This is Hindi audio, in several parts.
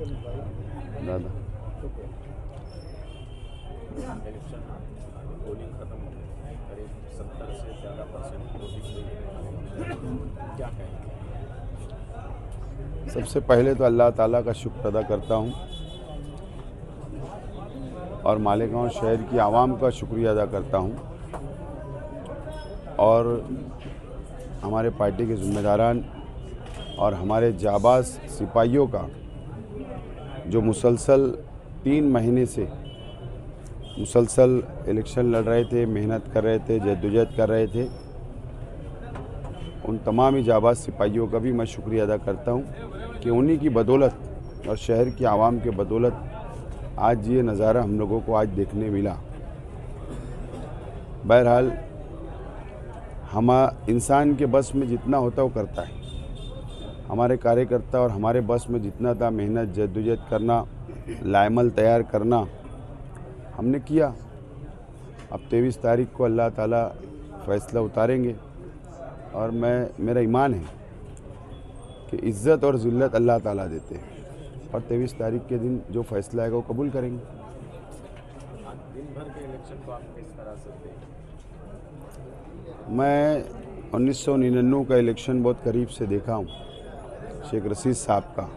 दादा इलेक्शन पोलिंग खत्म हो गई, करीब 70 से ज़्यादा % वोटिंग हुई है, क्या कहेंगे? सबसे पहले तो अल्लाह ताला का शुक्र अदा करता हूँ और मालेगांव शहर की आवाम का शुक्रिया अदा करता हूँ और हमारे पार्टी के ज़िम्मेदारान और हमारे जाबाज सिपाहियों का जो मुसलसल 3 महीने से मुसलसल इलेक्शन लड़ रहे थे, मेहनत कर रहे थे, जद्दोजहद कर रहे थे, उन तमाम ही जाबाज सिपाहियों का भी मैं शुक्रिया अदा करता हूँ कि उन्हीं की बदौलत और शहर की आवाम के बदौलत आज ये नज़ारा हम लोगों को आज देखने मिला। बहरहाल हम इंसान के बस में जितना होता वो करता है। हमारे कार्यकर्ता और हमारे बस में जितना था मेहनत जद्दोजहद करना, लाइमल तैयार करना हमने किया। अब 23 तारीख को अल्लाह ताला फ़ैसला उतारेंगे और मेरा ईमान है कि इज़्ज़त और ज़िल्लत अल्लाह ताला देते हैं और 23 तारीख के दिन जो फ़ैसला आएगा वो कबूल करेंगे। आज दिन भर के इलेक्शन को आप किस तरह से देखें? मैं 1999 का इलेक्शन बहुत करीब से देखा हूँ, शेख रशीद साहब का।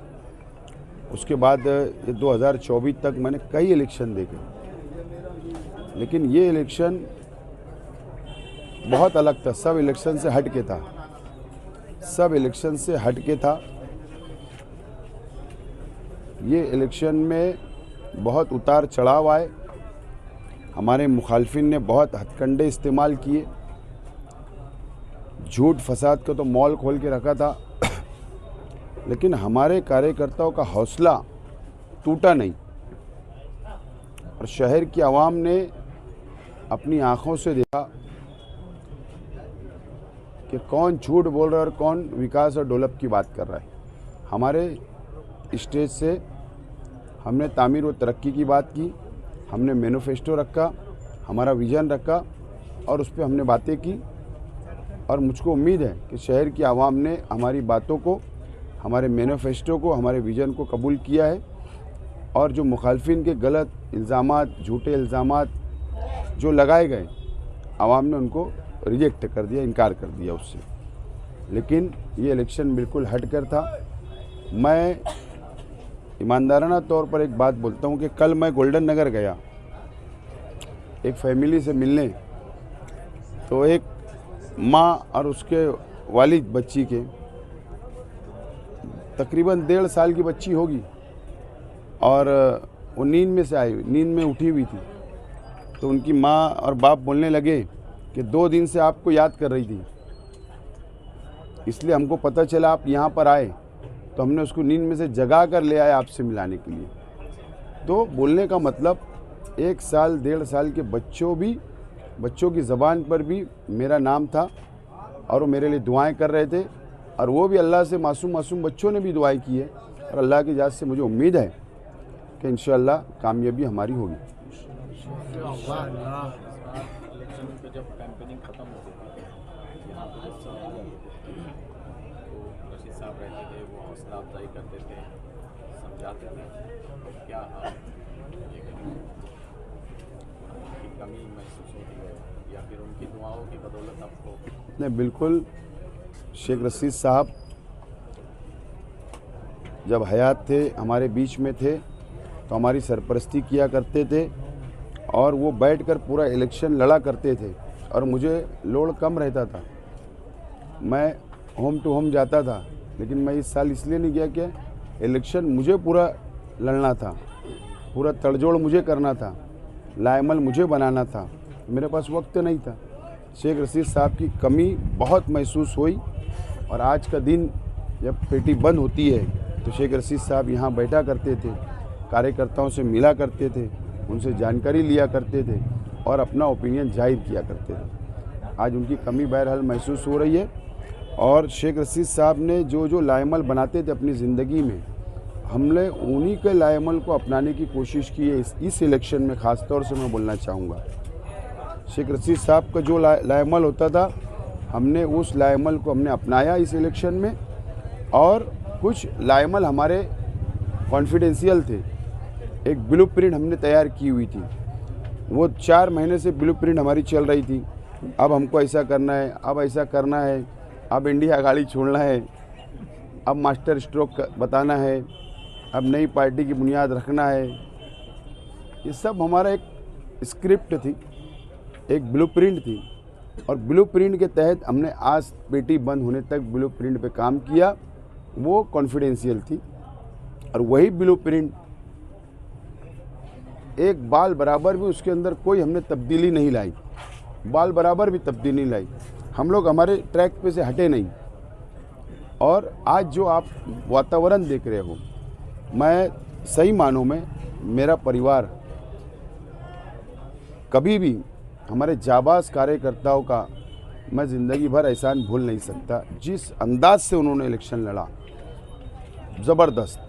उसके बाद ये 2024 तक मैंने कई इलेक्शन देखे, लेकिन ये इलेक्शन बहुत अलग था। सब इलेक्शन से हट के था, सब इलेक्शन से हट के था। ये इलेक्शन में बहुत उतार चढ़ाव आए, हमारे मुखालफिन ने बहुत हथकंडे इस्तेमाल किए, झूठ फसाद का तो मॉल खोल के रखा था, लेकिन हमारे कार्यकर्ताओं का हौसला टूटा नहीं और शहर की आवाम ने अपनी आँखों से देखा कि कौन झूठ बोल रहा है और कौन विकास और डेवलप की बात कर रहा है। हमारे स्टेज से हमने तामीर व तरक्की की बात की, हमने मैनिफेस्टो रखा, हमारा विज़न रखा और उस पर हमने बातें की और मुझको उम्मीद है कि शहर की आवाम ने हमारी बातों को, हमारे मैनिफेस्टो को, हमारे विज़न को कबूल किया है और जो मुखालफिन के गलत इल्ज़ामात, झूठे इल्ज़ामात जो लगाए गए, आवाम ने उनको रिजेक्ट कर दिया, इनकार कर दिया उससे। लेकिन ये इलेक्शन बिल्कुल हट कर था। मैं ईमानदाराना तौर पर एक बात बोलता हूँ कि कल मैं गोल्डन नगर गया एक फैमिली से मिलने, तो एक माँ और उसके वालिद बच्ची के, तकरीबन 1.5 साल की बच्ची होगी और वो नींद में से आई, नींद में उठी हुई थी। तो उनकी माँ और बाप बोलने लगे कि 2 दिन से आपको याद कर रही थी, इसलिए हमको पता चला आप यहाँ पर आए, तो हमने उसको नींद में से जगा कर ले आए आपसे मिलाने के लिए। तो बोलने का मतलब 1 साल 1.5 साल के बच्चों की ज़बान पर भी मेरा नाम था और वो मेरे लिए दुआएं कर रहे थे और वो भी अल्लाह से, मासूम बच्चों ने भी दुआएं की है और अल्लाह की इजाज़त से मुझे उम्मीद है कि इंशाअल्लाह कामयाबी हमारी होगी। इलेक्शन पे जब कैंपेनिंग खत्म होती थी, यहाँ पे जब सब आ जाते थे, तो रशीद साहब रहते थे, वो हौसला अफजाई करते थे, समझाते थे। क्या उनकी कमी महसूस होती है या फिर उनकी दुआओं की बदौलत आपको? नहीं, बिल्कुल। शेख रशीद साहब जब हयात थे, हमारे बीच में थे, तो हमारी सरपरस्ती किया करते थे और वो बैठकर पूरा इलेक्शन लड़ा करते थे और मुझे लोड कम रहता था। मैं होम टू होम जाता था, लेकिन मैं इस साल इसलिए नहीं गया कि इलेक्शन मुझे पूरा लड़ना था, पूरा तड़जोड़ मुझे करना था, लाइमल मुझे बनाना था, मेरे पास वक्त नहीं था। शेख रशीद साहब की कमी बहुत महसूस हुई और आज का दिन जब पेटी बंद होती है तो शेख रशीद साहब यहाँ बैठा करते थे, कार्यकर्ताओं से मिला करते थे, उनसे जानकारी लिया करते थे और अपना ओपिनियन जाहिर किया करते थे। आज उनकी कमी बहरहाल महसूस हो रही है और शेख रशीद साहब ने जो लाइमल बनाते थे अपनी ज़िंदगी में, हमने उन्हीं के लाइमल को अपनाने की कोशिश की है। इस इलेक्शन में ख़ास तौर से मैं बोलना चाहूँगा, शेख रशीद साहब का जो लाइमल होता था, हमने उस लाइमल को हमने अपनाया इस इलेक्शन में और कुछ लाइमल हमारे कॉन्फिडेंशियल थे। एक ब्लूप्रिंट हमने तैयार की हुई थी, वो 4 महीने से ब्लूप्रिंट हमारी चल रही थी। अब हमको ऐसा करना है, अब ऐसा करना है, अब इंडिया गाड़ी छोड़ना है, अब मास्टर स्ट्रोक बताना है, अब नई पार्टी की बुनियाद रखना है। ये सब हमारा एक स्क्रिप्ट थी, एक ब्लूप्रिंट थी, और ब्लूप्रिंट के तहत हमने आज पेटी बंद होने तक ब्लूप्रिंट पे काम किया। वो कॉन्फिडेंशियल थी, और वही ब्लूप्रिंट एक बाल बराबर भी उसके अंदर कोई हमने तब्दीली नहीं लाई, बाल बराबर भी तब्दीली नहीं लाई। हम लोग हमारे ट्रैक पे से हटे नहीं। और आज जो आप वातावरण देख रहे हो, मैं सही मानों में, मेरा परिवार कभी भी हमारे जाबाज कार्यकर्ताओं का मैं ज़िंदगी भर एहसान भूल नहीं सकता। जिस अंदाज से उन्होंने इलेक्शन लड़ा, ज़बरदस्त,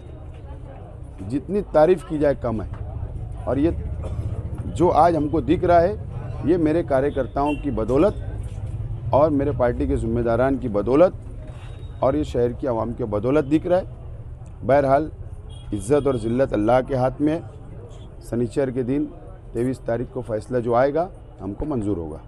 जितनी तारीफ़ की जाए कम है। और ये जो आज हमको दिख रहा है, ये मेरे कार्यकर्ताओं की बदौलत और मेरे पार्टी के ज़िम्मेदारान की बदौलत और ये शहर की आवाम की बदौलत दिख रहा है। बहरहाल इज़्ज़त और ज़िल्लत अल्लाह के हाथ में है। शनिचर के दिन 23 तारीख को फ़ैसला जो आएगा हमको मंजूर होगा।